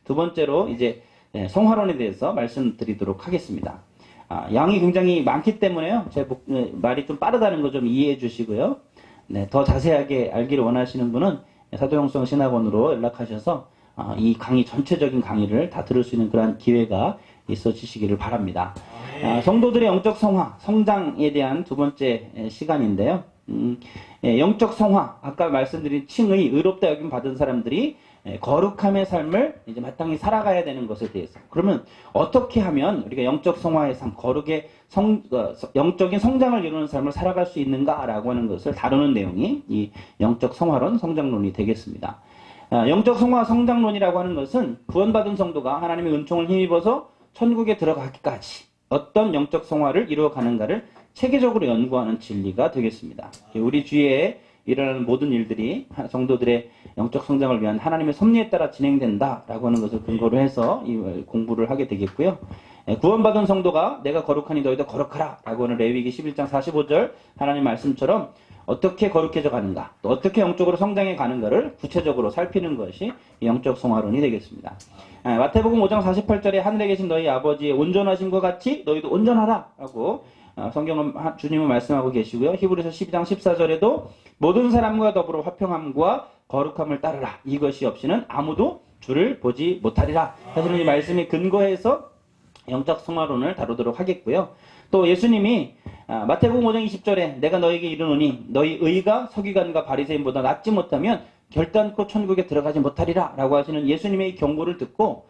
두 번째로 이제 성화론에 대해서 말씀드리도록 하겠습니다. 양이 굉장히 많기 때문에요. 제 말이 좀 빠르다는 거 좀 이해해 주시고요. 네, 더 자세하게 알기를 원하시는 분은 사도영성 신학원으로 연락하셔서 이 강의 전체적인 강의를 다 들을 수 있는 그런 기회가 있어지시기를 바랍니다. 성도들의 영적 성화, 성장에 대한 두 번째 시간인데요. 영적 성화, 아까 말씀드린 칭의, 의롭다 여김 받은 사람들이 거룩함의 삶을 이제 마땅히 살아가야 되는 것에 대해서. 그러면 어떻게 하면 우리가 영적 성화의 삶, 거룩의 영적인 성장을 이루는 삶을 살아갈 수 있는가라고 하는 것을 다루는 내용이 이 영적 성화론, 성장론이 되겠습니다. 영적 성화, 성장론이라고 하는 것은 구원받은 성도가 하나님의 은총을 힘입어서 천국에 들어가기까지 어떤 영적 성화를 이루어가는가를 체계적으로 연구하는 진리가 되겠습니다. 우리 주위에 일어나는 모든 일들이 성도들의 영적 성장을 위한 하나님의 섭리에 따라 진행된다라고 하는 것을 근거로 해서 이 공부를 하게 되겠고요. 구원받은 성도가 내가 거룩하니 너희도 거룩하라 라고 하는 레위기 11장 45절 하나님 말씀처럼 어떻게 거룩해져 가는가, 또 어떻게 영적으로 성장해 가는가를 구체적으로 살피는 것이 영적 성화론이 되겠습니다. 마태복음 5장 48절에 하늘에 계신 너희 아버지의 온전하심과 같이 너희도 온전하라 라고 성경은 주님은 말씀하고 계시고요. 히브리서 12장 14절에도 모든 사람과 더불어 화평함과 거룩함을 따르라. 이것이 없이는 아무도 주를 보지 못하리라. 사실은 이 말씀이 근거해서 영적 성화론을 다루도록 하겠고요. 또 예수님이 마태복음 5장 20절에 내가 너에게 이르노니 너희 의가 서기관과 바리새인보다 낫지 못하면 결단코 천국에 들어가지 못하리라 라고 하시는 예수님의 경고를 듣고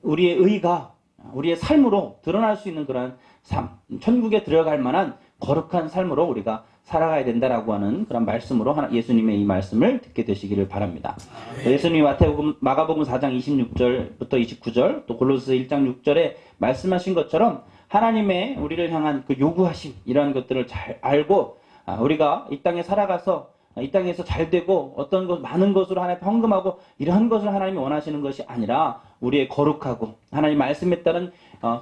우리의 의가 우리의 삶으로 드러날 수 있는 그런 삶, 천국에 들어갈 만한 거룩한 삶으로 우리가 살아가야 된다라고 하는 그런 말씀으로 예수님의 이 말씀을 듣게 되시기를 바랍니다. 예수님이 마가복음 4장 26절부터 29절, 또 골로새 1장 6절에 말씀하신 것처럼 하나님의 우리를 향한 그 요구하심, 이러한 것들을 잘 알고 우리가 이 땅에 살아가서 이 땅에서 잘 되고 어떤 것 많은 것으로 하나님 헌금하고 이러한 것을 하나님이 원하시는 것이 아니라 우리의 거룩하고 하나님 말씀에 따른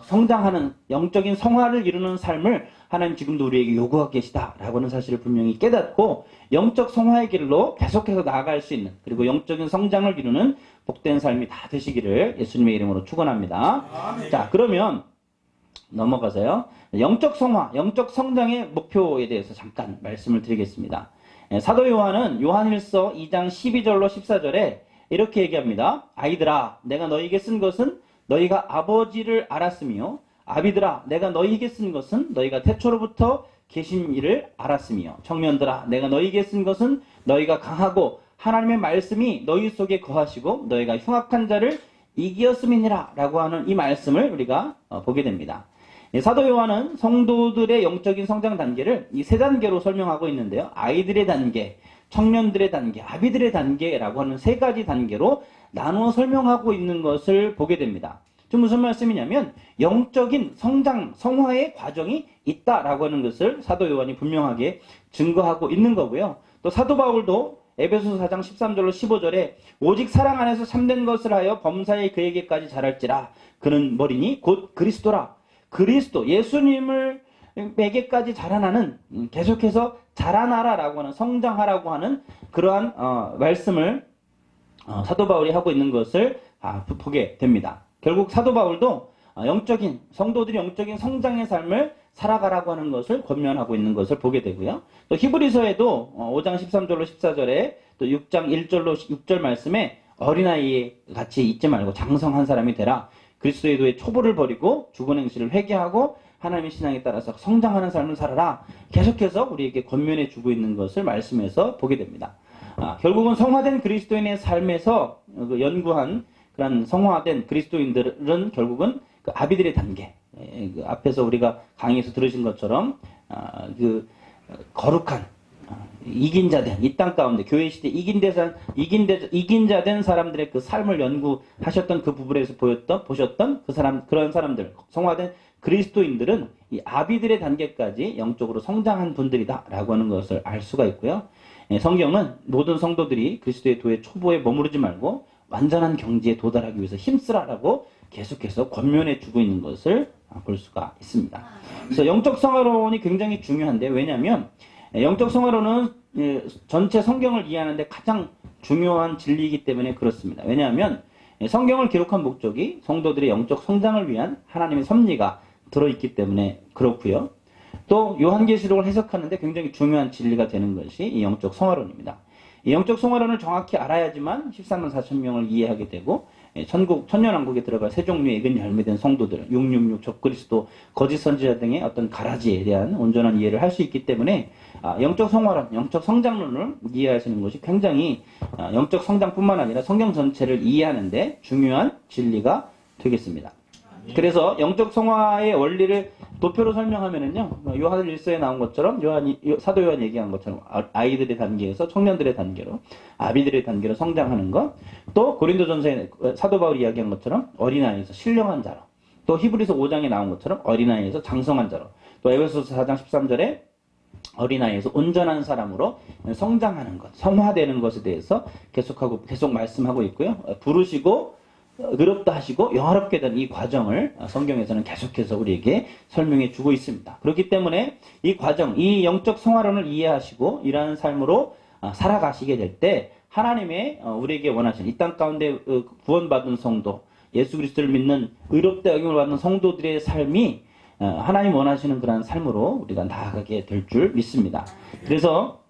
성장하는 영적인 성화를 이루는 삶을 하나님 지금도 우리에게 요구하고 계시다라고 하는 사실을 분명히 깨닫고 영적 성화의 길로 계속해서 나아갈 수 있는, 그리고 영적인 성장을 이루는 복된 삶이 다 되시기를 예수님의 이름으로 축원합니다. 자, 그러면 넘어가서요. 영적 성화, 영적 성장의 목표에 대해서 잠깐 말씀을 드리겠습니다. 사도 요한은 요한일서 2장 12절로 14절에 이렇게 얘기합니다. 아이들아, 내가 너희에게 쓴 것은 너희가 아버지를 알았으며, 아비들아, 내가 너희에게 쓴 것은 너희가 태초로부터 계신 이를 알았으며, 청년들아, 내가 너희에게 쓴 것은 너희가 강하고 하나님의 말씀이 너희 속에 거하시고 너희가 흉악한 자를 이기었음이니라 라고 하는 이 말씀을 우리가 보게 됩니다. 사도 요한은 성도들의 영적인 성장 단계를 이 세 단계로 설명하고 있는데요. 아이들의 단계, 청년들의 단계, 아비들의 단계라고 하는 세 가지 단계로 나누어 설명하고 있는 것을 보게 됩니다. 좀 무슨 말씀이냐면 영적인 성장, 성화의 과정이 있다라고 하는 것을 사도 요한이 분명하게 증거하고 있는 거고요. 또 사도 바울도 에베소서 4장 13절로 15절에 오직 사랑 안에서 참된 것을 하여 범사에 그에게까지 자랄지라. 그는 머리니 곧 그리스도라. 그리스도, 예수님을 에게까지 자라나는, 계속해서 자라나라라고 하는, 성장하라고 하는 그러한 말씀을 사도 바울이 하고 있는 것을 보게 됩니다. 결국 사도 바울도 영적인, 성도들이 영적인 성장의 삶을 살아가라고 하는 것을 권면하고 있는 것을 보게 되고요. 또 히브리서에도 5장 13절로 14절에 또 6장 1절로 6절 말씀에 어린아이 같이 있지 말고 장성한 사람이 되라. 그리스도의 도의 초보를 버리고 죽은 행실을 회개하고 하나님의 신앙에 따라서 성장하는 삶을 살아라. 계속해서 우리에게 권면해 주고 있는 것을 말씀에서 보게 됩니다. 결국은 성화된 그리스도인의 삶에서 연구한 그런 성화된 그리스도인들은 결국은 그 아비들의 단계, 그 앞에서 우리가 강의에서 들으신 것처럼 그 거룩한 이긴 자 된, 이 땅 가운데 교회 시대 이긴 자 된 사람들의 그 삶을 연구하셨던 그 부분에서 보셨던 그런 사람들, 성화된 그리스도인들은 이 아비들의 단계까지 영적으로 성장한 분들이다라고 하는 것을 알 수가 있고요. 성경은 모든 성도들이 그리스도의 도의 초보에 머무르지 말고 완전한 경지에 도달하기 위해서 힘쓰라라고 계속해서 권면해 주고 있는 것을 볼 수가 있습니다. 그래서 영적 성화론이 굉장히 중요한데, 왜냐하면 영적 성화론은 전체 성경을 이해하는데 가장 중요한 진리이기 때문에 그렇습니다. 왜냐하면 성경을 기록한 목적이 성도들의 영적 성장을 위한 하나님의 섭리가 들어있기 때문에 그렇고요. 또 요한계시록을 해석하는데 굉장히 중요한 진리가 되는 것이 이 영적 성화론입니다. 이 영적 성화론을 정확히 알아야지만 14만 4천 명을 이해하게 되고 천년왕국에 들어갈 세 종류의 익은 열매된 성도들, 666, 적그리스도, 거짓 선지자 등의 어떤 가라지에 대한 온전한 이해를 할 수 있기 때문에 영적 성화론, 영적 성장론을 이해하시는 것이 굉장히 영적 성장뿐만 아니라 성경 전체를 이해하는데 중요한 진리가 되겠습니다. 그래서 영적 성화의 원리를 도표로 설명하면은요, 요한 1서에 나온 것처럼, 사도 요한 얘기한 것처럼, 아이들의 단계에서 청년들의 단계로, 아비들의 단계로 성장하는 것, 또 고린도전서에 사도 바울이 이야기한 것처럼 어린아이에서 신령한 자로, 또 히브리서 5장에 나온 것처럼 어린아이에서 장성한 자로, 또 에베소서 4장 13절에 어린아이에서 온전한 사람으로 성장하는 것, 성화되는 것에 대해서 계속 말씀하고 있고요. 부르시고 의롭다 하시고 영화롭게 된 이 과정을 성경에서는 계속해서 우리에게 설명해 주고 있습니다. 그렇기 때문에 이 과정, 이 영적 성화론을 이해하시고 이러한 삶으로 살아가시게 될 때 하나님의 우리에게 원하시는 이 땅 가운데 구원받은 성도, 예수 그리스도를 믿는 의롭다 여김을 받는 성도들의 삶이 하나님 원하시는 그러한 삶으로 우리가 나아가게 될 줄 믿습니다. 그래서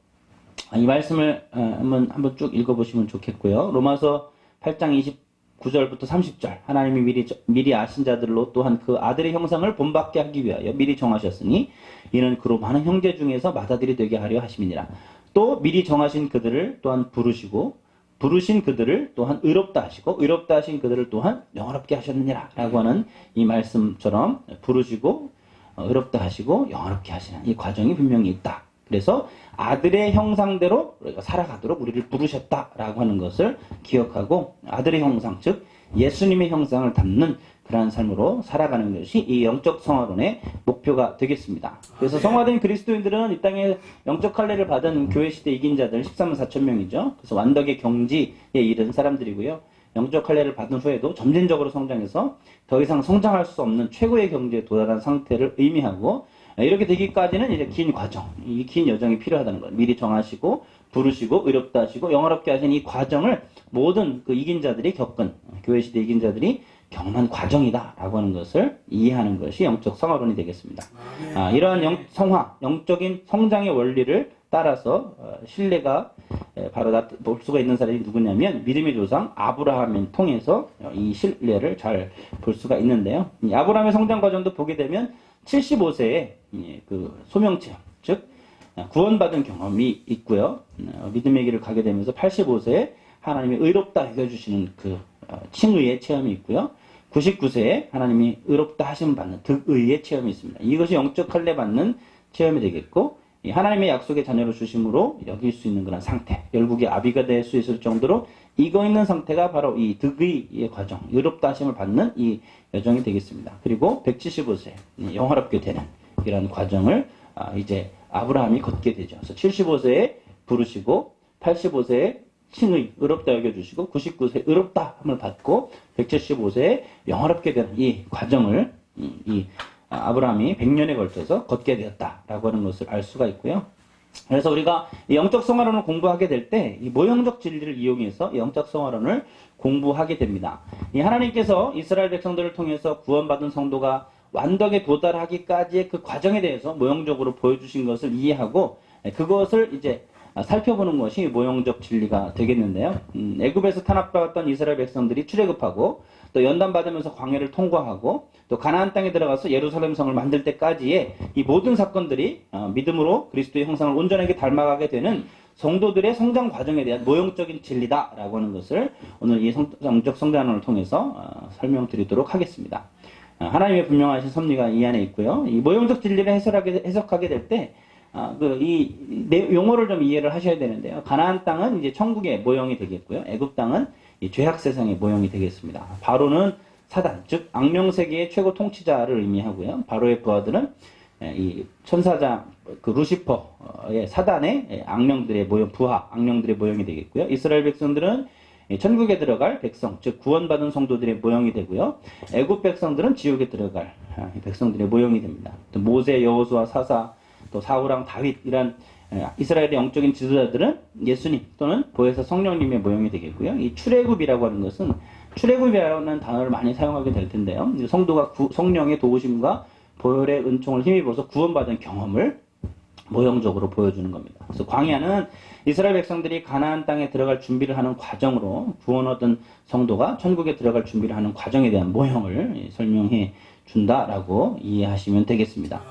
이 말씀을 한번 쭉 읽어보시면 좋겠고요. 로마서 8장 29절부터 30절 하나님이 미리 아신 자들로 또한 그 아들의 형상을 본받게 하기 위하여 미리 정하셨으니 이는 그로 많은 형제 중에서 맏아들이 되게 하려 하심이니라. 또 미리 정하신 그들을 또한 부르시고 부르신 그들을 또한 의롭다 하시고 의롭다 하신 그들을 또한 영화롭게 하셨느니라 라고 하는 이 말씀처럼 부르시고 의롭다 하시고 영화롭게 하시는 이 과정이 분명히 있다. 그래서 아들의 형상대로 우리가 살아가도록 우리를 부르셨다라고 하는 것을 기억하고 아들의 형상, 즉 예수님의 형상을 담는 그러한 삶으로 살아가는 것이 이 영적 성화론의 목표가 되겠습니다. 그래서 성화된 그리스도인들은 이 땅에 영적 할례를 받은 교회 시대 이긴 자들 13만 4천 명이죠. 그래서 완덕의 경지에 이른 사람들이고요. 영적 할례를 받은 후에도 점진적으로 성장해서 더 이상 성장할 수 없는 최고의 경지에 도달한 상태를 의미하고 이렇게 되기까지는 이제 긴 과정, 이 긴 여정이 필요하다는 거예요. 미리 정하시고, 부르시고, 의롭다 하시고, 영화롭게 하신 이 과정을 모든 그 이긴 자들이 겪은, 교회 시대 이긴 자들이 경험한 과정이다라고 하는 것을 이해하는 것이 영적 성화론이 되겠습니다. 이러한 영적인 성장의 원리를 따라서 신뢰가 바로 볼 수가 있는 사람이 누구냐면 믿음의 조상 아브라함을 통해서 이 신뢰를 잘 볼 수가 있는데요. 이 아브라함의 성장 과정도 보게 되면 75세에 그 소명체험, 즉 구원받은 경험이 있고요. 믿음의 길을 가게 되면서 85세에 하나님이 의롭다 해주시는 그 칭의의 체험이 있고요. 99세에 하나님이 의롭다 하심 받는 득의의 체험이 있습니다. 이것이 영적 할례 받는 체험이 되겠고 하나님의 약속의 자녀로 주심으로 여길 수 있는 그런 상태, 열국의 아비가 될 수 있을 정도로 익어 있는 상태가 바로 이 득의의 과정, 의롭다 하심을 받는 이 여정이 되겠습니다. 그리고 175세 영화롭게 되는 이런 과정을 이제 아브라함이 걷게 되죠. 그래서 75세에 부르시고 85세에 칭의, 의롭다 여겨주시고 99세 의롭다 함을 받고 175세에 영화롭게 되는 이 과정을 아브라함이 100년에 걸쳐서 걷게 되었다라고 하는 것을 알 수가 있고요. 그래서 우리가 영적 성화론을 공부하게 될 때 이 모형적 진리를 이용해서 영적 성화론을 공부하게 됩니다. 이 하나님께서 이스라엘 백성들을 통해서 구원받은 성도가 완덕에 도달하기까지의 그 과정에 대해서 모형적으로 보여주신 것을 이해하고 그것을 이제 살펴보는 것이 모형적 진리가 되겠는데요. 애굽에서 탄압받았던 이스라엘 백성들이 출애굽하고 또 연단받으면서 광야를 통과하고 또 가나안 땅에 들어가서 예루살렘 성을 만들 때까지의 이 모든 사건들이 믿음으로 그리스도의 형상을 온전하게 닮아가게 되는 성도들의 성장 과정에 대한 모형적인 진리다라고 하는 것을 오늘 이 영적 성장론을 통해서 설명드리도록 하겠습니다. 하나님의 분명하신 섭리가 이 안에 있고요. 이 모형적 진리를 해석하게 될 때 이 용어를 좀 이해를 하셔야 되는데요. 가나안 땅은 이제 천국의 모형이 되겠고요. 애굽 땅은 이 죄악 세상의 모형이 되겠습니다. 바로는 사단, 즉 악령 세계의 최고 통치자를 의미하고요. 바로의 부하들은 이 천사장 그 루시퍼의 사단의 악령들의 모형, 부하 악령들의 모형이 되겠고요. 이스라엘 백성들은 천국에 들어갈 백성, 즉 구원받은 성도들의 모형이 되고요. 애굽 백성들은 지옥에 들어갈 백성들의 모형이 됩니다. 또 모세, 여호수아, 사사, 또 사울왕, 다윗 이런 이스라엘의 영적인 지도자들은 예수님 또는 보혜사 성령님의 모형이 되겠고요. 이 출애굽이라고 하는 것은 출애굽이라는 단어를 많이 사용하게 될 텐데요. 성도가 성령의 도우심과 보혈의 은총을 힘입어서 구원받은 경험을 모형적으로 보여주는 겁니다. 그래서 광야는 이스라엘 백성들이 가나안 땅에 들어갈 준비를 하는 과정으로 구원 얻은 성도가 천국에 들어갈 준비를 하는 과정에 대한 모형을 설명해 준다라고 이해하시면 되겠습니다.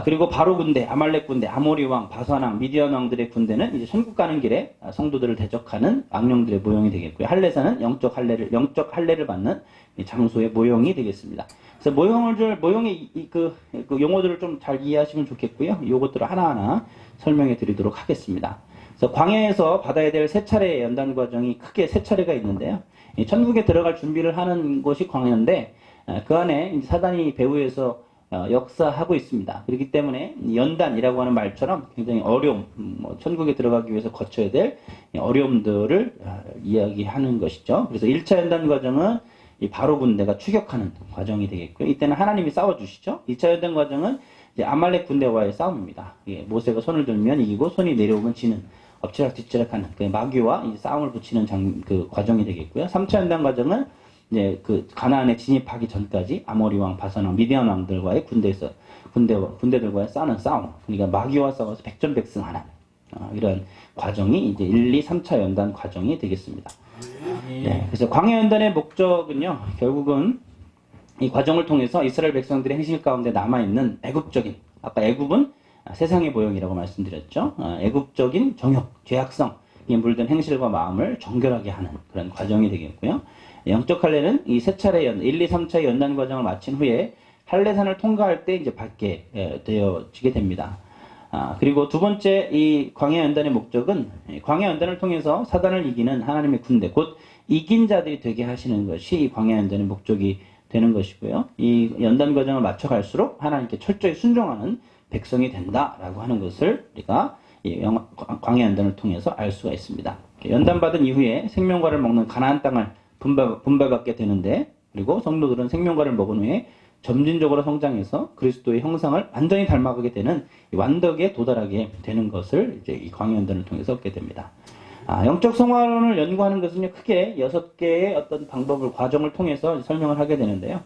그리고 바로 군대, 아말렉 군대, 아모리 왕, 바산 왕, 미디안 왕들의 군대는 이제 천국 가는 길에 성도들을 대적하는 악령들의 모형이 되겠고요. 할례사는 영적 할례를 받는 장소의 모형이 되겠습니다. 그래서 모형의 그 용어들을 좀 잘 이해하시면 좋겠고요. 이것들을 하나하나 설명해 드리도록 하겠습니다. 그래서 광야에서 받아야 될 세 차례의 연단 과정이 크게 세 차례가 있는데요. 천국에 들어갈 준비를 하는 것이 광야인데 그 안에 사단이 배후에서 역사하고 있습니다. 그렇기 때문에 연단이라고 하는 말처럼 굉장히 어려움, 천국에 들어가기 위해서 거쳐야 될 어려움들을 이야기하는 것이죠. 그래서 1차 연단 과정은 이 바로 군대가 추격하는 과정이 되겠고요. 이때는 하나님이 싸워주시죠. 2차 연단 과정은 이제 아말렉 군대와의 싸움입니다. 모세가 손을 들면 이기고 손이 내려오면 지는 엎치락뒤치락하는 그 마귀와 이제 싸움을 붙이는 그 과정이 되겠고요. 3차 연단 과정은 이제 그 가나안에 진입하기 전까지 아모리 왕, 바산 왕, 미디안 왕들과의 군대들과의 싸우는 싸움. 그러니까 마귀와 싸워서 백전백승하는 이런 과정이 이제 1, 2, 3차 연단 과정이 되겠습니다. 네, 그래서 광야 연단의 목적은요, 결국은 이 과정을 통해서 이스라엘 백성들의 행실 가운데 남아있는 애굽적인, 아까 애굽은 세상의 모형이라고 말씀드렸죠. 애굽적인 정욕, 죄악성이 물든 행실과 마음을 정결하게 하는 그런 과정이 되겠고요. 영적 할례는 이 세 차례 1, 2, 3차의 연단 과정을 마친 후에 할례산을 통과할 때 이제 받게 되어지게 됩니다. 그리고 두 번째 이 광야 연단의 목적은 광야 연단을 통해서 사단을 이기는 하나님의 군대, 곧 이긴 자들이 되게 하시는 것이 이 광야 연단의 목적이 되는 것이고요. 이 연단 과정을 맞춰갈수록 하나님께 철저히 순종하는 백성이 된다라고 하는 것을 우리가 이 광야 연단을 통해서 알 수가 있습니다. 연단받은 이후에 생명과를 먹는 가나안 땅을 분배받게 되는데, 그리고 성도들은 생명과를 먹은 후에 점진적으로 성장해서 그리스도의 형상을 완전히 닮아가게 되는 완덕에 도달하게 되는 것을 이제 이 광야 연단을 통해서 얻게 됩니다. 영적 성화론을 연구하는 것은요, 크게 6개의 어떤 방법을, 과정을 통해서 설명을 하게 되는데요.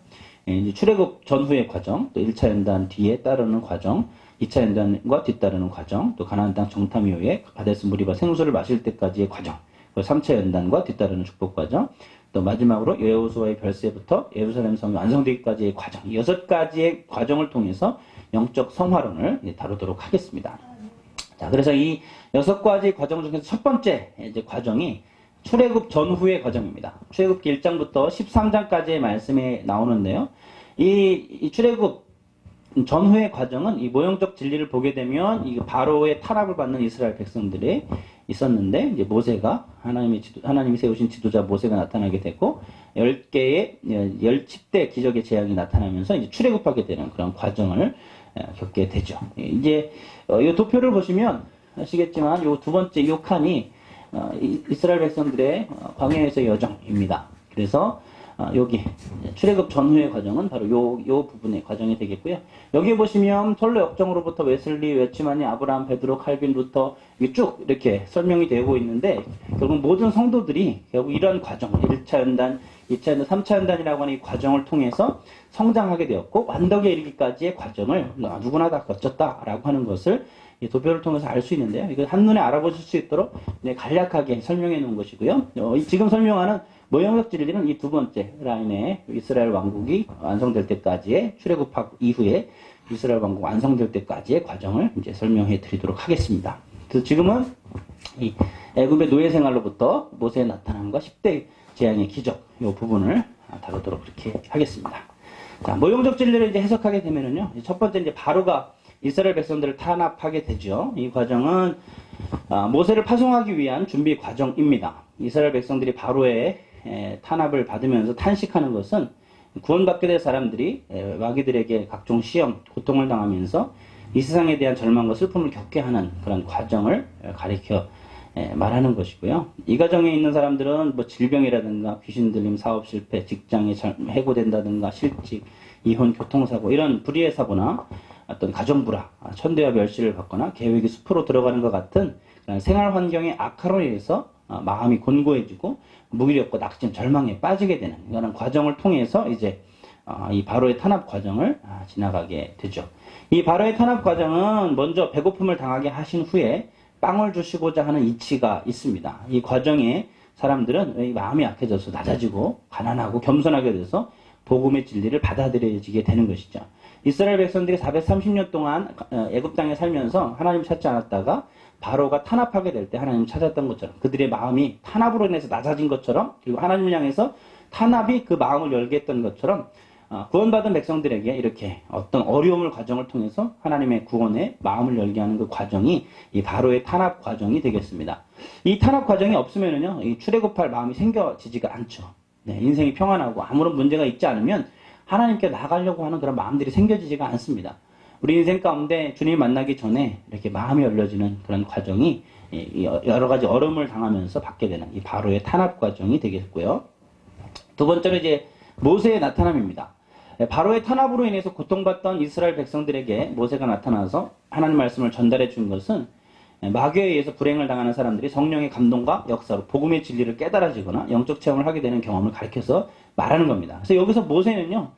이제 출애굽 전후의 과정, 또 1차 연단 뒤에 따르는 과정, 2차 연단과 뒤따르는 과정, 또 가나안 땅 정탐 이후에 가데스 무리바 생수를 마실 때까지의 과정, 그리고 3차 연단과 뒤따르는 축복 과정, 또 마지막으로 여호수아의 별세부터 예루살렘 성이 완성되기까지의 과정, 6가지의 과정을 통해서 영적 성화론을 다루도록 하겠습니다. 자, 그래서 이 6가지 과정 중에서 첫 번째 이제 과정이 출애굽 전후의 과정입니다. 출애굽기 1장부터 13장까지의 말씀에 나오는데요. 이 출애굽 전후의 과정은 이 모형적 진리를 보게 되면 이 바로의 탄압을 받는 이스라엘 백성들이 있었는데, 이제 모세가 하나님이 세우신 지도자 모세가 나타나게 되고 10대 기적의 재앙이 나타나면서 이제 출애굽하게 되는 그런 과정을 겪게 되죠. 이제 이 도표를 보시면 아시겠지만 이 두 번째 이 칸이 이스라엘 백성들의 광야에서의 여정입니다. 그래서 여기 출애굽 전후의 과정은 바로 요 부분의 과정이 되겠고요. 여기 보시면 솔로 역정으로부터 웨슬리, 웨치마니, 아브라함, 베드로, 칼빈, 루터 쭉 이렇게 설명이 되고 있는데, 결국 모든 성도들이 결국 이런 과정, 1차 연단, 2차 연단, 3차 연단이라고 하는 이 과정을 통해서 성장하게 되었고 완덕에 이르기까지의 과정을 누구나 다 거쳤다라고 하는 것을 이 도표를 통해서 알 수 있는데요. 이거 한눈에 알아보실 수 있도록 간략하게 설명해 놓은 것이고요. 지금 설명하는 모형적 진리는 이 두 번째 라인에 이스라엘 왕국이 완성될 때까지의 출애굽 이후에 이스라엘 왕국 완성될 때까지의 과정을 이제 설명해 드리도록 하겠습니다. 그래서 지금은 이 애굽의 노예 생활로부터 모세의 나타남과 10대 재앙의 기적 이 부분을 다루도록 그렇게 하겠습니다. 자, 모형적 진리를 이제 해석하게 되면은요, 첫 번째 이제 바로가 이스라엘 백성들을 탄압하게 되죠. 이 과정은 모세를 파송하기 위한 준비 과정입니다. 이스라엘 백성들이 바로의 탄압을 받으면서 탄식하는 것은 구원받게 될 사람들이 마귀들에게 각종 시험, 고통을 당하면서 이 세상에 대한 절망과 슬픔을 겪게 하는 그런 과정을 가리켜 말하는 것이고요. 이 과정에 있는 사람들은 뭐 질병이라든가 귀신 들림, 사업 실패, 직장에 해고된다든가 실직, 이혼, 교통사고 이런 불의의 사고나 어떤 가정불화, 천대와 멸시를 받거나 계획이 숲으로 들어가는 것 같은 생활 환경의 악화로 인해서 마음이 곤고해지고 무기력과 낙심, 절망에 빠지게 되는 이런 과정을 통해서 이제 이 바로의 탄압 과정을 지나가게 되죠. 이 바로의 탄압 과정은 먼저 배고픔을 당하게 하신 후에 빵을 주시고자 하는 이치가 있습니다. 이 과정에 사람들은 마음이 약해져서 낮아지고 가난하고 겸손하게 돼서 복음의 진리를 받아들여지게 되는 것이죠. 이스라엘 백성들이 430년 동안 애굽 땅에 살면서 하나님을 찾지 않았다가 바로가 탄압하게 될 때 하나님을 찾았던 것처럼 그들의 마음이 탄압으로 인해서 낮아진 것처럼 그리고 하나님을 향해서 탄압이 그 마음을 열게 했던 것처럼 구원받은 백성들에게 이렇게 어떤 어려움을 과정을 통해서 하나님의 구원에 마음을 열게 하는 그 과정이 이 바로의 탄압 과정이 되겠습니다. 이 탄압 과정이 없으면은요, 이 출애굽할 마음이 생겨지지가 않죠. 네, 인생이 평안하고 아무런 문제가 있지 않으면 하나님께 나가려고 하는 그런 마음들이 생겨지지가 않습니다. 우리 인생 가운데 주님 만나기 전에 이렇게 마음이 열려지는 그런 과정이 여러 가지 어려움을 당하면서 받게 되는 이 바로의 탄압 과정이 되겠고요. 두 번째로 이제 모세의 나타남입니다. 바로의 탄압으로 인해서 고통받던 이스라엘 백성들에게 모세가 나타나서 하나님 말씀을 전달해 준 것은 마귀에 의해서 불행을 당하는 사람들이 성령의 감동과 역사로 복음의 진리를 깨달아지거나 영적 체험을 하게 되는 경험을 가르쳐서 말하는 겁니다. 그래서 여기서 모세는요,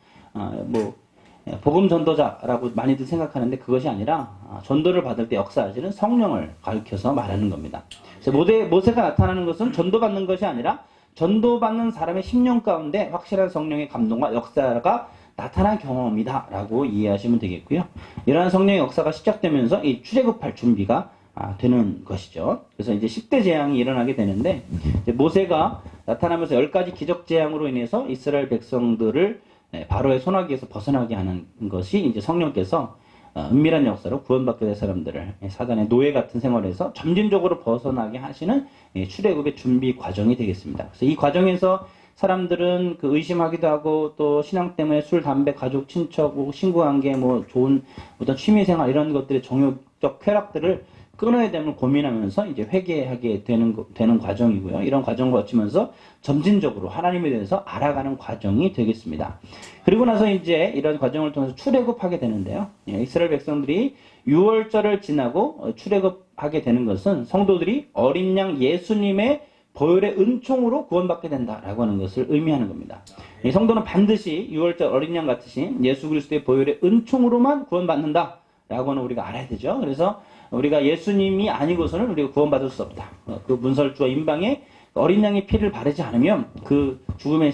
복음 전도자라고 많이들 생각하는데 그것이 아니라 전도를 받을 때 역사하시는 성령을 가르쳐서 말하는 겁니다. 그래서 모세가 나타나는 것은 전도받는 것이 아니라 전도받는 사람의 심령 가운데 확실한 성령의 감동과 역사가 나타난 경험이다라고 이해하시면 되겠고요. 이러한 성령의 역사가 시작되면서 이 출애굽할 준비가 되는 것이죠. 그래서 이제 10대 재앙이 일어나게 되는데 이제 모세가 나타나면서 10가지 기적 재앙으로 인해서 이스라엘 백성들을 바로의 손아귀에서 벗어나게 하는 것이 이제 성령께서 은밀한 역사로 구원받게 될 사람들을 사단의 노예 같은 생활에서 점진적으로 벗어나게 하시는 출애굽의 준비 과정이 되겠습니다. 그래서 이 과정에서 사람들은 그 의심하기도 하고 또 신앙 때문에 술, 담배, 가족, 친척, 친구관계, 좋은 어떤 취미생활 이런 것들의 정욕적 쾌락들을 끊어야 되는 고민하면서 이제 회개하게 되는 과정이고요. 이런 과정을 거치면서 점진적으로 하나님에 대해서 알아가는 과정이 되겠습니다. 그리고 나서 이제 이런 과정을 통해서 출애굽하게 되는데요. 이스라엘 백성들이 6월절을 지나고 출애굽하게 되는 것은 성도들이 어린 양 예수님의 보혈의 은총으로 구원받게 된다라고 하는 것을 의미하는 겁니다. 이 성도는 반드시 6월절 어린 양 같으시 예수 그리스도의 보혈의 은총으로만 구원받는다라고 하는 우리가 알아야 되죠. 그래서 우리가 예수님이 아니고서는 우리가 구원받을 수 없다. 그 문설주와 임방에 어린 양의 피를 바르지 않으면 그 죽음의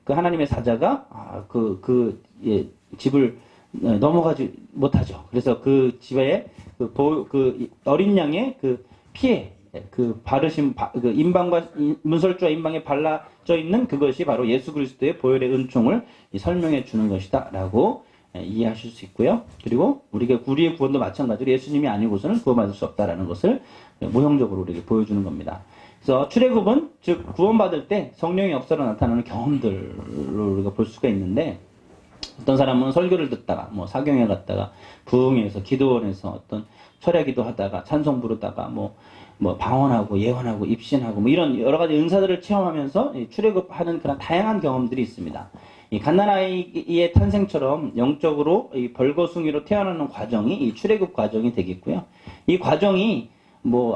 그 하나님의 사자가 집을 넘어가지 못하죠. 그래서 그 집에 그 어린 양의 그 피에 그 바르심 그 임방과 문설주와 임방에 발라져 있는 그것이 바로 예수 그리스도의 보혈의 은총을 설명해 주는 것이다라고 이해하실 수 있고요. 그리고 우리의 구원도 마찬가지로 예수님이 아니고서는 구원받을 수 없다라는 것을 모형적으로 우리에게 보여주는 겁니다. 그래서 출애굽은 즉 구원받을 때 성령의 역사로 나타나는 경험들로 우리가 볼 수가 있는데 어떤 사람은 설교를 듣다가 사경에 갔다가 부흥회에서 기도원에서 어떤 철야기도 하다가 찬송 부르다가 방언하고 예언하고 입신하고 이런 여러 가지 은사들을 체험하면서 출애굽하는 그런 다양한 경험들이 있습니다. 이 갓난아이의 탄생처럼 영적으로 이 벌거숭이로 태어나는 과정이 이 출애굽 과정이 되겠고요. 이 과정이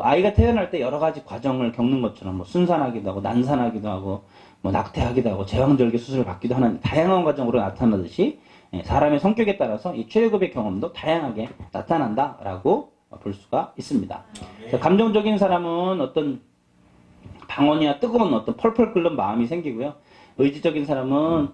아이가 태어날 때 여러 가지 과정을 겪는 것처럼 순산하기도 하고 난산하기도 하고 낙태하기도 하고 제왕절개 수술을 받기도 하는 다양한 과정으로 나타나듯이 사람의 성격에 따라서 이 출애굽의 경험도 다양하게 나타난다라고 볼 수가 있습니다. 감정적인 사람은 어떤 방언이나 뜨거운 어떤 펄펄 끓는 마음이 생기고요. 의지적인 사람은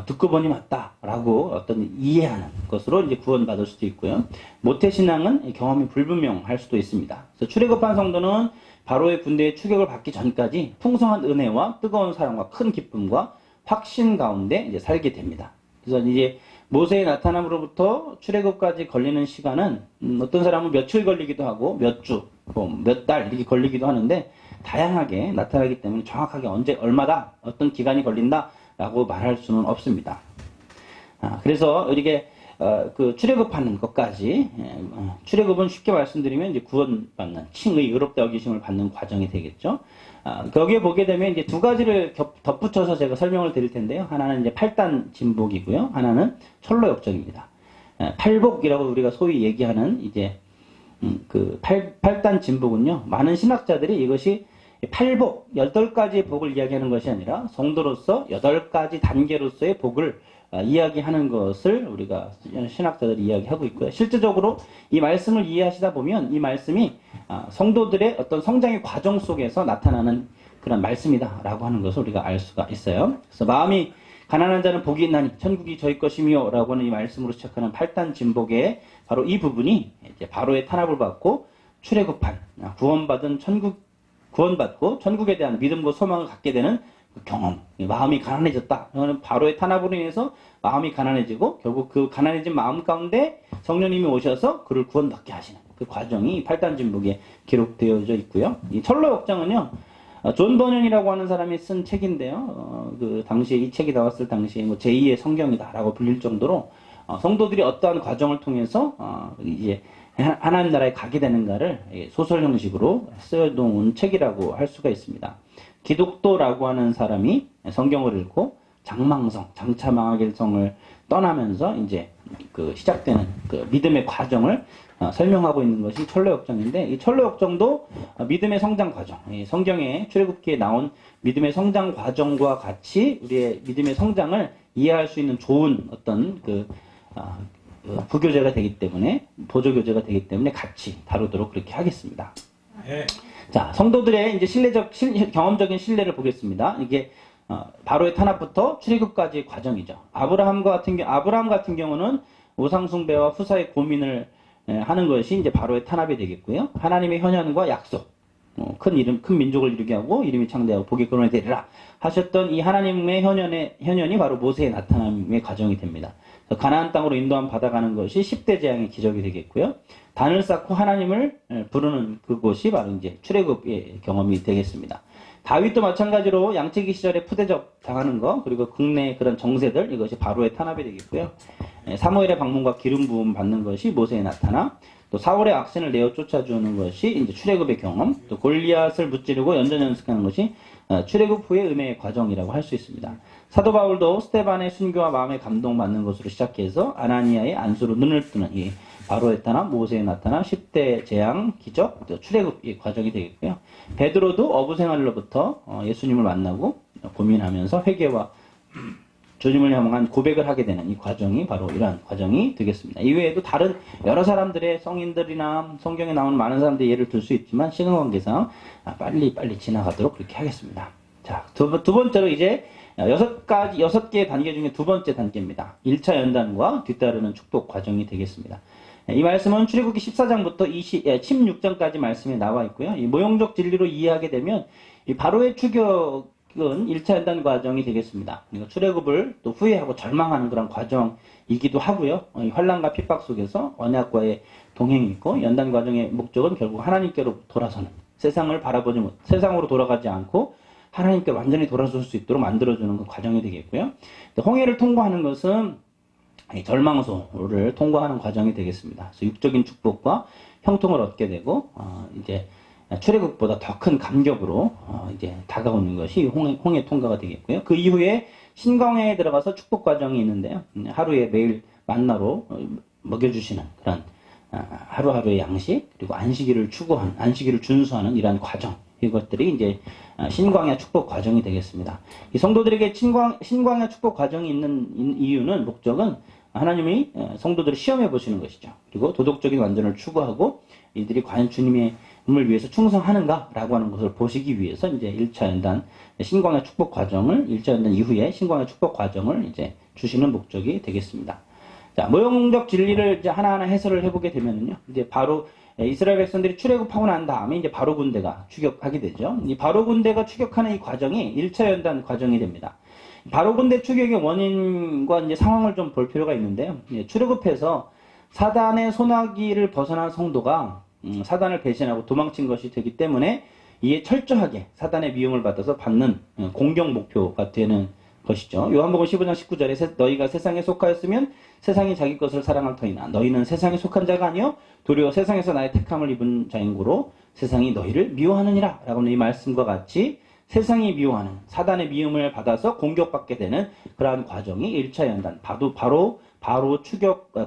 듣고 보니 맞다라고 어떤 이해하는 것으로 이제 구원받을 수도 있고요. 모태신앙은 경험이 불분명할 수도 있습니다. 그래서 출애굽한 성도는 바로의 군대의 추격을 받기 전까지 풍성한 은혜와 뜨거운 사랑과 큰 기쁨과 확신 가운데 이제 살게 됩니다. 그래서 이제 모세의 나타남으로부터 출애굽까지 걸리는 시간은 어떤 사람은 며칠 걸리기도 하고 몇 주, 몇 달 이렇게 걸리기도 하는데 다양하게 나타나기 때문에 정확하게 언제 얼마다 어떤 기간이 걸린다라고 말할 수는 없습니다. 그래서 이렇게 그 출애굽하는 것까지 출애굽은 쉽게 말씀드리면 이제 구원받는 칭의 의롭다 여기심을 받는 과정이 되겠죠. 거기에 보게 되면 이제 두 가지를 덧붙여서 제가 설명을 드릴 텐데요. 하나는 이제 8단 진복이고요. 하나는 철로 역정입니다. 팔복이라고 우리가 소위 얘기하는 이제 그 8단 진복은요. 많은 신학자들이 이것이 팔복, 8가지의 복을 이야기하는 것이 아니라 성도로서 8가지 단계로서의 복을 이야기하는 것을 우리가 신학자들이 이야기하고 있고요. 실제적으로 이 말씀을 이해하시다 보면 이 말씀이 성도들의 어떤 성장의 과정 속에서 나타나는 그런 말씀이다라고 하는 것을 우리가 알 수가 있어요. 그래서 마음이 가난한 자는 복이 있나니 천국이 저희 것이며 라고 하는 이 말씀으로 시작하는 8단 진복의 바로 이 부분이 이제 바로의 탄압을 받고 출애굽한 구원받고 천국에 대한 믿음과 소망을 갖게 되는 그 경험, 마음이 가난해졌다. 이거는 바로의 탄압으로 인해서 마음이 가난해지고 결국 그 가난해진 마음 가운데 성령님이 오셔서 그를 구원받게 하시는 그 과정이 8단 진복에 기록되어져 있고요. 이 철로 역정은요, 존 버년이라고 하는 사람이 쓴 책인데요. 그 당시에 이 책이 나왔을 당시에 뭐 제2의 성경이다라고 불릴 정도로 성도들이 어떠한 과정을 통해서 이제 하나님 나라에 가게 되는가를 소설 형식으로 쓰여놓은 책이라고 할 수가 있습니다. 기독도라고 하는 사람이 성경을 읽고 장차 망하길 성을 떠나면서 이제 그 시작되는 그 믿음의 과정을 설명하고 있는 것이 철로 역정인데, 이 철로 역정도 믿음의 성장 과정, 성경의 출애굽기에 나온 믿음의 성장 과정과 같이 우리의 믿음의 성장을 이해할 수 있는 좋은 어떤 부교재가 되기 때문에, 보조교재가 되기 때문에 같이 다루도록 그렇게 하겠습니다. 네. 자, 성도들의 이제 경험적인 신뢰를 보겠습니다. 이게 바로의 탄압부터 출애굽까지의 과정이죠. 아브라함 같은 경우는 우상숭배와 후사의 고민을 하는 것이 이제 바로의 탄압이 되겠고요. 하나님의 현현과 약속, 큰 민족을 이루게 하고 이름이 창대하고 복의 근원이 되리라 하셨던 이 하나님의 현현이 바로 모세의 나타남의 과정이 됩니다. 가나안 땅으로 인도함 받아가는 것이 10대 재앙의 기적이 되겠고요. 단을 쌓고 하나님을 부르는 그곳이 바로 이제 출애굽의 경험이 되겠습니다. 다윗도 마찬가지로 양치기 시절에 푸대접 당하는 것, 그리고 국내의 그런 정세들, 이것이 바로의 탄압이 되겠고요. 사무엘의 방문과 기름 부음 받는 것이 모세의 나타남, 또 사울의 악신을 내어 쫓아주는 것이 이제 출애굽의 경험, 또 골리앗을 무찌르고 연전연습하는 것이 출애굽 후의 은혜의 과정이라고 할 수 있습니다. 사도 바울도 스데반의 순교와 마음의 감동받는 것으로 시작해서 아나니아의 안수로 눈을 뜨는 이 바로의 탄압, 모세의 나타남, 10대 재앙, 기적, 또 출애굽의 과정이 되겠고요. 베드로도 어부 생활로부터 예수님을 만나고 고민하면서 회개와 주님을 향한 고백을 하게 되는 이 과정이 바로 이러한 과정이 되겠습니다. 이외에도 다른 여러 사람들의 성인들이나 성경에 나오는 많은 사람들의 예를 들 수 있지만 시간 관계상 빨리 지나가도록 그렇게 하겠습니다. 자, 두 번째로 이제 6개의 단계 중에 두 번째 단계입니다. 1차 연단과 뒤따르는 축복 과정이 되겠습니다. 이 말씀은 출애굽기 14장부터 16장까지 말씀이 나와 있고요. 이 모형적 진리로 이해하게 되면 이 바로의 추격은 1차 연단 과정이 되겠습니다. 출애굽을 또 후회하고 절망하는 그런 과정이기도 하고요. 환난과 핍박 속에서 언약과의 동행이 있고, 연단 과정의 목적은 결국 하나님께로 돌아서는, 세상으로 돌아가지 않고 하나님께 완전히 돌아설 수 있도록 만들어주는 그 과정이 되겠고요. 홍해를 통과하는 것은 절망소를 통과하는 과정이 되겠습니다. 그래서 육적인 축복과 형통을 얻게 되고, 이제 출애굽보다 더 큰 감격으로 이제 다가오는 것이 홍해 통과가 되겠고요. 그 이후에 신광야에 들어가서 축복 과정이 있는데요. 하루에 매일 만나로 먹여주시는 그런 하루하루의 양식, 그리고 안식일을 준수하는 이러한 과정, 이것들이 이제 신광야 축복 과정이 되겠습니다. 이 성도들에게 신광야 축복 과정이 있는 이유는, 목적은 하나님이 성도들을 시험해 보시는 것이죠. 그리고 도덕적인 완전을 추구하고 이들이 과연 주님의 을 위해서 충성하는가라고 하는 것을 보시기 위해서 이제 1차 연단 신광야 축복 과정을, 1차 연단 이후에 신광야 축복 과정을 이제 주시는 목적이 되겠습니다. 자, 모형적 진리를 이제 하나하나 해설을 해보게 되면은요, 이제 바로 이스라엘 백성들이 출애굽하고 난 다음에 이제 바로 군대가 추격하게 되죠. 이 바로 군대가 추격하는 이 과정이 1차 연단 과정이 됩니다. 바로 군대 추격의 원인과 이제 상황을 좀 볼 필요가 있는데요. 출애굽해서 사단의 소나기를 벗어난 성도가 사단을 배신하고 도망친 것이 되기 때문에 이에 철저하게 사단의 미움을 받아서 받는 공격 목표가 되는 것이죠. 요한복음 15장 19절에 너희가 세상에 속하였으면 세상이 자기 것을 사랑할 터이나 너희는 세상에 속한 자가 아니요 도리어 세상에서 나의 택함을 입은 자인고로 세상이 너희를 미워하느니라 라고 하는 이 말씀과 같이 세상이 미워하는 사단의 미움을 받아서 공격받게 되는 그러한 과정이 1차 연단, 바로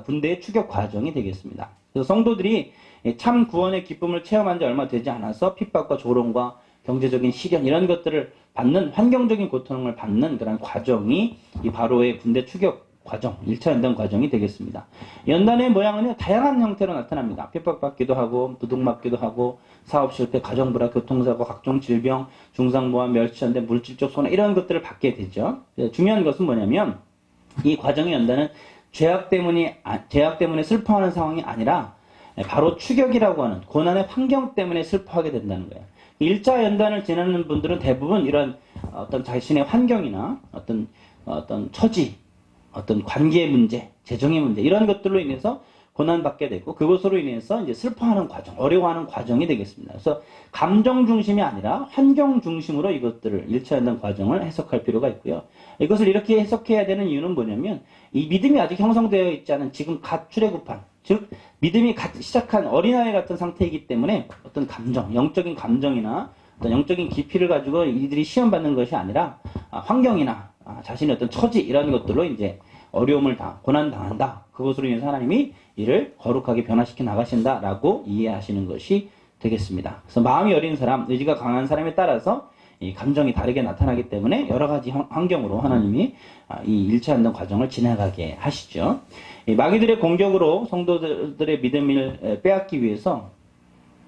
군대의 추격 과정이 되겠습니다. 그래서 성도들이 참 구원의 기쁨을 체험한 지 얼마 되지 않아서 핍박과 조롱과 경제적인 시련 이런 것들을 받는 환경적인 고통을 받는 그런 과정이 이 바로의 군대 추격 과정, 1차 연단 과정이 되겠습니다. 연단의 모양은 다양한 형태로 나타납니다. 핍박받기도 하고, 도둑맞기도 하고, 사업 실패, 가정불화, 교통사고, 각종 질병, 중상모함, 멸치연대, 물질적 손해 이런 것들을 받게 되죠. 중요한 것은 뭐냐면 이 과정의 연단은 죄악 때문에 슬퍼하는 상황이 아니라 바로 추격이라고 하는 고난의 환경 때문에 슬퍼하게 된다는 거예요. 1차 연단을 지나는 분들은 대부분 이런 어떤 자신의 환경이나 어떤 처지, 어떤 관계의 문제, 재정의 문제 이런 것들로 인해서 고난받게 되고 그것으로 인해서 이제 슬퍼하는 과정, 어려워하는 과정이 되겠습니다. 그래서 감정 중심이 아니라 환경 중심으로 이것들을 1차 연단 과정을 해석할 필요가 있고요. 이것을 이렇게 해석해야 되는 이유는 뭐냐면 이 믿음이 아직 형성되어 있지 않은 지금 갓 출애굽한 즉 믿음이 갓 시작한 어린아이 같은 상태이기 때문에 어떤 감정, 영적인 감정이나 어떤 영적인 깊이를 가지고 이들이 시험받는 것이 아니라 환경이나 자신의 어떤 처지 이런 것들로 이제 어려움을 고난 당한다. 그것으로 인해서 하나님이 이를 거룩하게 변화시켜 나가신다라고 이해하시는 것이 되겠습니다. 그래서 마음이 어린 사람, 의지가 강한 사람에 따라서 이 감정이 다르게 나타나기 때문에 여러 가지 환경으로 하나님이 이 1차 연단 과정을 지나가게 하시죠. 이 마귀들의 공격으로 성도들의 믿음을 빼앗기 위해서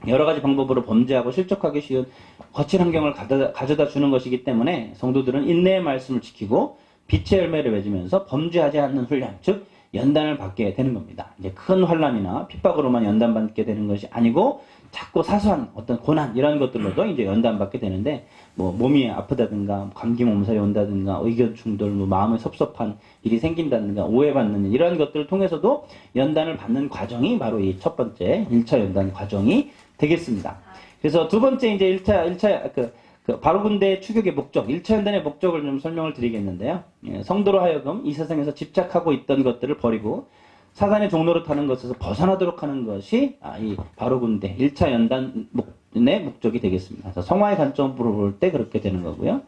여러 가지 방법으로 범죄하고 실족하기 쉬운 거친 환경을 가져다 주는 것이기 때문에 성도들은 인내의 말씀을 지키고 빛의 열매를 맺으면서 범죄하지 않는 훈련, 즉 연단을 받게 되는 겁니다. 이제 큰 환난이나 핍박으로만 연단받게 되는 것이 아니고 자꾸 사소한 어떤 고난 이런 것들로도 이제 연단받게 되는데 뭐 몸이 아프다든가 감기 몸살이 온다든가 의견 충돌, 뭐 마음에 섭섭한 일이 생긴다든가 오해받는 일 이런 것들을 통해서도 연단을 받는 과정이 바로 이 첫 번째 1차 연단 과정이 되겠습니다. 그래서 두 번째 이제 1차 바로 군대 추격의 목적, 1차 연단의 목적을 좀 설명을 드리겠는데요. 성도로 하여금 이 세상에서 집착하고 있던 것들을 버리고 사단의 종로로 타는 것에서 벗어나도록 하는 것이 이 바로 군대 1차 연단의 목적이 되겠습니다. 그래서 성화의 관점으로 볼 때 그렇게 되는 거고요.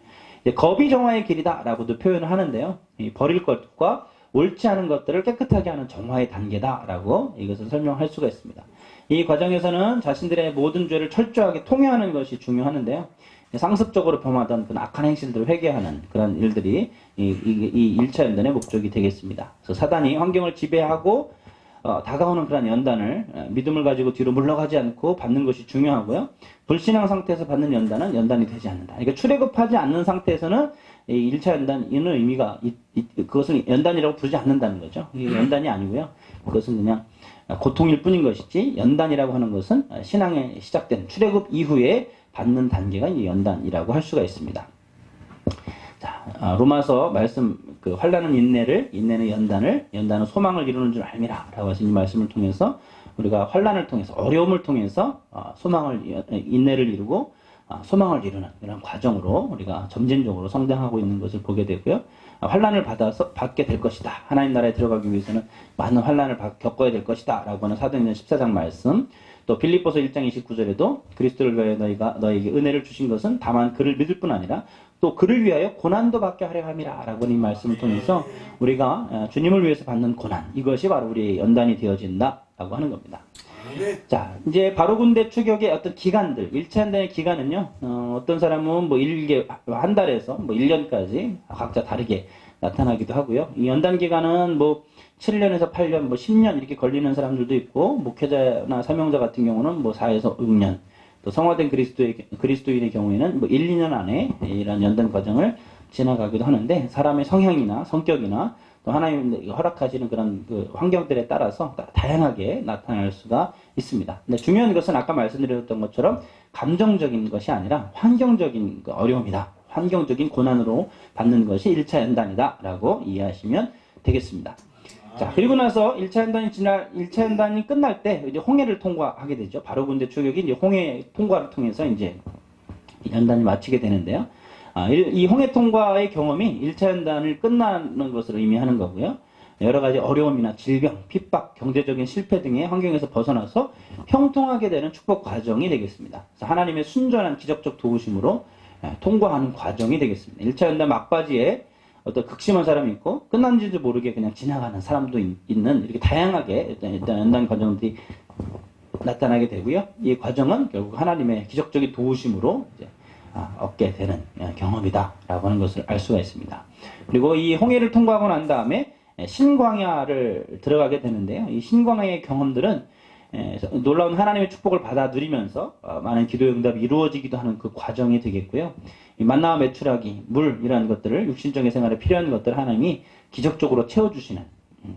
겁이 정화의 길이다라고도 표현을 하는데요. 버릴 것과 옳지 않은 것들을 깨끗하게 하는 정화의 단계다라고 이것을 설명할 수가 있습니다. 이 과정에서는 자신들의 모든 죄를 철저하게 통회하는 것이 중요하는데요. 상습적으로 범하던 그런 악한 행실들을 회개하는 그런 일들이 이 1차 연단의 목적이 되겠습니다. 그래서 사단이 환경을 지배하고 다가오는 그런 연단을 믿음을 가지고 뒤로 물러가지 않고 받는 것이 중요하고요. 불신앙 상태에서 받는 연단은 연단이 되지 않는다. 그러니까 출애굽하지 않는 상태에서는 이 1차 연단의 의미가 그것은 연단이라고 부르지 않는다는 거죠. 이게 연단이 아니고요. 그것은 그냥 고통일 뿐인 것이지 연단이라고 하는 것은 신앙에 시작된 출애굽 이후에 받는 단계가 이제 연단이라고 할 수가 있습니다. 자, 로마서 말씀 환난은 인내는 연단은 소망을 이루는 줄 알미라라고 하신 이 말씀을 통해서 우리가 환난을 통해서 어려움을 통해서 인내를 이루고 소망을 이루는 이런 과정으로 우리가 점진적으로 성장하고 있는 것을 보게 되고요. 환난을 받게 될 것이다. 하나님 나라에 들어가기 위해서는 많은 환난을 겪어야 될 것이다. 라고 하는 사도행전 14장 말씀. 또 빌립보서 1장 29절에도 그리스도를 위하여 너에게 은혜를 주신 것은 다만 그를 믿을 뿐 아니라 또 그를 위하여 고난도 받게 하려 함이라. 라고 하는 이 말씀을 통해서 우리가 주님을 위해서 받는 고난, 이것이 바로 우리의 연단이 되어진다. 라고 하는 겁니다. 자, 이제 바로 군대 추격의 어떤 기간들, 1차 연단의 기간은요, 어떤 사람은 뭐 한 달에서 뭐 1년까지 각자 다르게 나타나기도 하고요. 이 연단 기간은 뭐 7년에서 8년, 뭐 10년 이렇게 걸리는 사람들도 있고, 목회자나 사명자 같은 경우는 뭐 4에서 6년, 또 성화된 그리스도인의 경우에는 뭐 1, 2년 안에 이런 연단 과정을 지나가기도 하는데, 사람의 성향이나 성격이나 또 하나님 허락하시는 그런 환경들에 따라서 다양하게 나타날 수가 있습니다. 근데 중요한 것은 아까 말씀드렸던 것처럼 감정적인 것이 아니라 환경적인 어려움이다. 환경적인 고난으로 받는 것이 1차 연단이다. 라고 이해하시면 되겠습니다. 자, 그리고 나서 1차 연단이 끝날 때 이제 홍해를 통과하게 되죠. 바로 군대 추격이 이제 홍해 통과를 통해서 이제 연단이 마치게 되는데요. 이 홍해 통과의 경험이 1차 연단을 끝나는 것을 의미하는 거고요. 여러 가지 어려움이나 질병, 핍박, 경제적인 실패 등의 환경에서 벗어나서 형통하게 되는 축복 과정이 되겠습니다. 그래서 하나님의 순전한 기적적 도우심으로 통과하는 과정이 되겠습니다. 1차 연단 막바지에 어떤 극심한 사람이 있고 끝난지도 모르게 그냥 지나가는 사람도 있는 이렇게 다양하게 일단 연단 과정들이 나타나게 되고요. 이 과정은 결국 하나님의 기적적인 도우심으로 이제 얻게 되는 경험이다라고 하는 것을 알 수가 있습니다. 그리고 이 홍해를 통과하고 난 다음에 신광야를 들어가게 되는데요. 이 신광야의 경험들은 놀라운 하나님의 축복을 받아 누리면서 많은 기도 응답이 이루어지기도 하는 그 과정이 되겠고요. 이 만나와 메추라기, 물 이런 것들을 육신적인 생활에 필요한 것들을 하나님이 기적적으로 채워주시는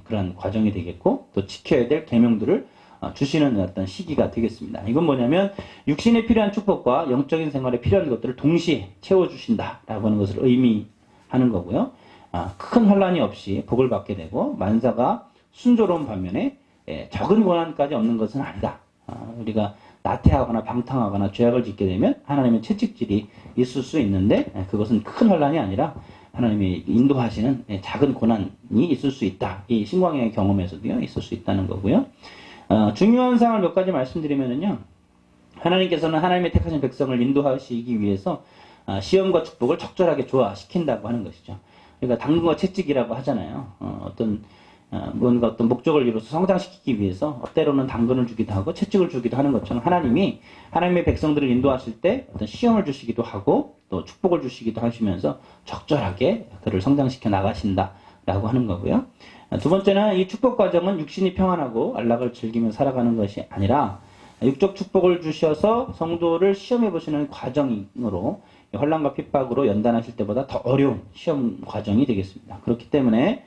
그런 과정이 되겠고, 또 지켜야 될 계명들을 주시는 어떤 시기가 되겠습니다. 이건 뭐냐면 육신에 필요한 축복과 영적인 생활에 필요한 것들을 동시에 채워주신다라고 하는 것을 의미하는 거고요. 큰 환란이 없이 복을 받게 되고 만사가 순조로운 반면에 적은 고난까지 없는 것은 아니다. 우리가 나태하거나 방탕하거나 죄악을 짓게 되면 하나님의 채찍질이 있을 수 있는데 그것은 큰 환란이 아니라 하나님이 인도하시는 작은 고난이 있을 수 있다. 이 신광야의 경험에서도요, 있을 수 있다는 거고요. 중요한 사항을 몇 가지 말씀드리면은요, 하나님께서는 하나님의 택하신 백성을 인도하시기 위해서 시험과 축복을 적절하게 조화시킨다고 하는 것이죠. 그러니까 당근과 채찍이라고 하잖아요. 뭔가 어떤 목적을 이루어서 성장시키기 위해서 때로는 당근을 주기도 하고 채찍을 주기도 하는 것처럼 하나님이 하나님의 백성들을 인도하실 때 어떤 시험을 주시기도 하고 또 축복을 주시기도 하시면서 적절하게 그를 성장시켜 나가신다라고 하는 거고요. 두 번째는 이 축복 과정은 육신이 평안하고 안락을 즐기며 살아가는 것이 아니라 육적 축복을 주셔서 성도를 시험해 보시는 과정으로 환난과 핍박으로 연단하실 때보다 더 어려운 시험 과정이 되겠습니다. 그렇기 때문에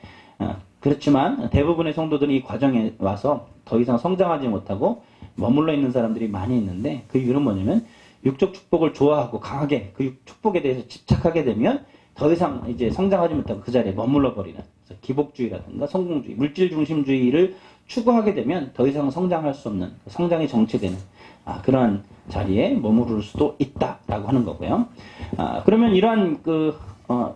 그렇지만 대부분의 성도들이 이 과정에 와서 더 이상 성장하지 못하고 머물러 있는 사람들이 많이 있는데, 그 이유는 뭐냐면 육적 축복을 좋아하고 강하게 그 축복에 대해서 집착하게 되면 더 이상 이제 성장하지 못하고 그 자리에 머물러 버리는, 기복주의라든가 성공주의, 물질 중심주의를 추구하게 되면 더 이상 성장할 수 없는, 성장이 정체되는 그러한 자리에 머무를 수도 있다라고 하는 거고요. 그러면 이러한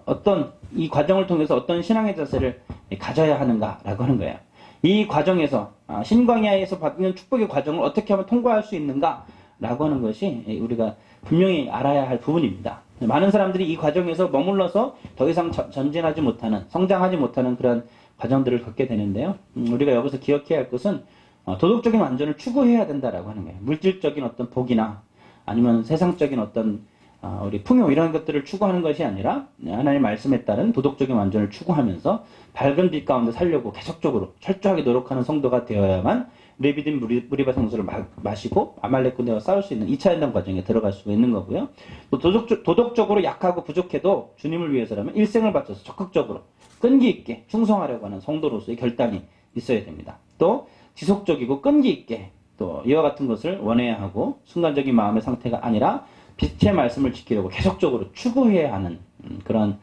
어떤 이 과정을 통해서 어떤 신앙의 자세를 가져야 하는가라고 하는 거예요. 이 과정에서 신광야에서 받는 축복의 과정을 어떻게 하면 통과할 수 있는가라고 하는 것이 우리가 분명히 알아야 할 부분입니다. 많은 사람들이 이 과정에서 머물러서 더 이상 전진하지 못하는, 성장하지 못하는 그런 과정들을 겪게 되는데요. 우리가 여기서 기억해야 할 것은 도덕적인 완전을 추구해야 된다라고 하는 거예요. 물질적인 어떤 복이나 아니면 세상적인 어떤 우리 풍요 이런 것들을 추구하는 것이 아니라 하나님의 말씀에 따른 도덕적인 완전을 추구하면서 밝은 빛 가운데 살려고 계속적으로 철저하게 노력하는 성도가 되어야만 레비딘 무리바 생수를 마시고 아말렉 군대와 싸울 수 있는 2차 연단 과정에 들어갈 수가 있는 거고요. 또 도덕적으로 약하고 부족해도 주님을 위해서라면 일생을 바쳐서 적극적으로 끈기 있게 충성하려고 하는 성도로서의 결단이 있어야 됩니다. 또 지속적이고 끈기 있게 또 이와 같은 것을 원해야 하고, 순간적인 마음의 상태가 아니라 빛의 말씀을 지키려고 계속적으로 추구해야 하는 그런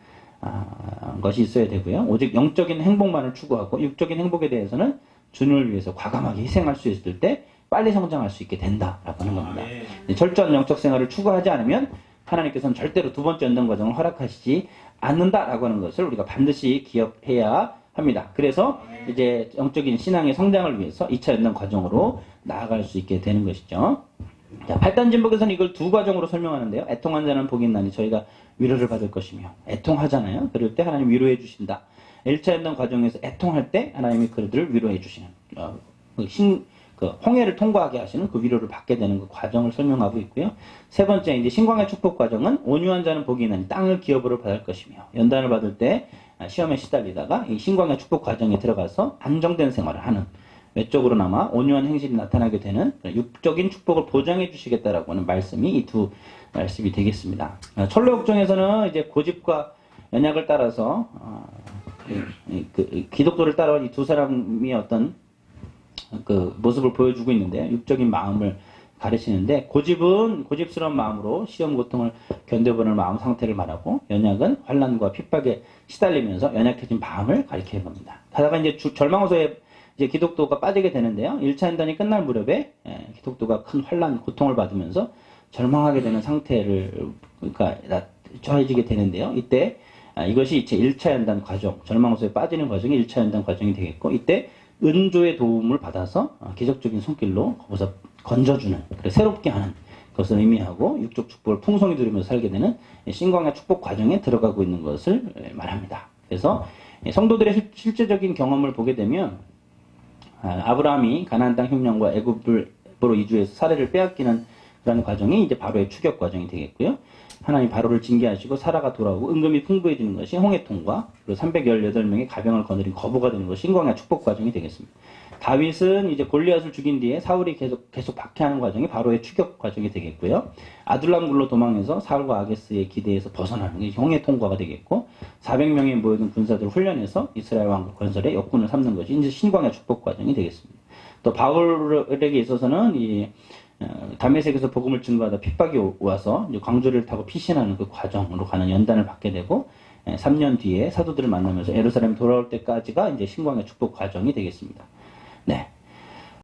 것이 있어야 되고요. 오직 영적인 행복만을 추구하고 육적인 행복에 대해서는 주님을 위해서 과감하게 희생할 수 있을 때 빨리 성장할 수 있게 된다라고 하는 겁니다. 철저한 영적 생활을 추구하지 않으면 하나님께서는 절대로 두 번째 연단 과정을 허락하시지 않는다라고 하는 것을 우리가 반드시 기억해야 합니다. 그래서 이제 영적인 신앙의 성장을 위해서 2차 연단 과정으로 나아갈 수 있게 되는 것이죠. 자, 8단 진복에서는 이걸 두 과정으로 설명하는데요. 애통한 자는 복이 있나니 저희가 위로를 받을 것이며, 애통하잖아요. 그럴 때 하나님 위로해 주신다. 1차 연단 과정에서 애통할 때 하나님이 그들을 위로해 주시는 홍해를 통과하게 하시는 그 위로를 받게 되는 그 과정을 설명하고 있고요. 세 번째 이제 신광의 축복 과정은 온유한 자는 복이 있나니 땅을 기업으로 받을 것이며, 연단을 받을 때 시험에 시달리다가 이 신광의 축복 과정에 들어가서 안정된 생활을 하는, 외적으로나마 온유한 행실이 나타나게 되는 육적인 축복을 보장해 주시겠다라고 하는 말씀이 이 두 말씀이 되겠습니다. 철로역정에서는 이제 고집과 연약을 따라서 기독교를 따라온 이 두 사람이 어떤 그 모습을 보여주고 있는데, 육적인 마음을 가르치는데, 고집은 고집스러운 마음으로 시험 고통을 견뎌보는 마음 상태를 말하고, 연약은 환난과 핍박에 시달리면서 연약해진 마음을 가리키는 겁니다. 하다가 이제 절망호소에 이제 기독교가 빠지게 되는데요. 1차 연단이 끝날 무렵에 기독교가 큰 환난, 고통을 받으면서 절망하게 되는 상태를 처해지게 되는데요. 이때 이것이 제 1차 연단 과정, 절망호소에 빠지는 과정이 1차 연단 과정이 되겠고, 이때 은조의 도움을 받아서 기적적인 손길로 거기서 건져주는, 새롭게 하는 것을 의미하고, 육적 축복을 풍성히 누리면서 살게 되는 신광야 축복 과정에 들어가고 있는 것을 말합니다. 그래서 성도들의 실제적인 경험을 보게 되면 아브라함이 가나안 땅 흉년과 애굽으로 이주해서 사례를 빼앗기는 그런 과정이 이제 바로의 추격 과정이 되겠고요. 하나님 바로를 징계하시고 사라가 돌아오고 은금이 풍부해지는 것이 홍해통과 그리고 318명의 가병을 거느린 거부가 되는 것이 신광야 축복 과정이 되겠습니다. 다윗은 이제 골리앗을 죽인 뒤에 사울이 계속 박해하는 과정이 바로의 추격 과정이 되겠고요. 아둘람굴로 도망해서 사울과 아게스의 기대에서 벗어나는 게 홍해통과가 되겠고 400명의 모여든 군사들을 훈련해서 이스라엘 왕국 건설에 역군을 삼는 것이 이제 신광야 축복 과정이 되겠습니다. 또 바울에게 있어서는 이 다메섹에서 복음을 증거하다 핍박이 와서 이제 광주를 타고 피신하는 그 과정으로 가는 연단을 받게 되고 3년 뒤에 사도들을 만나면서 예루살렘 돌아올 때까지가 이제 신광야 축복 과정이 되겠습니다. 네.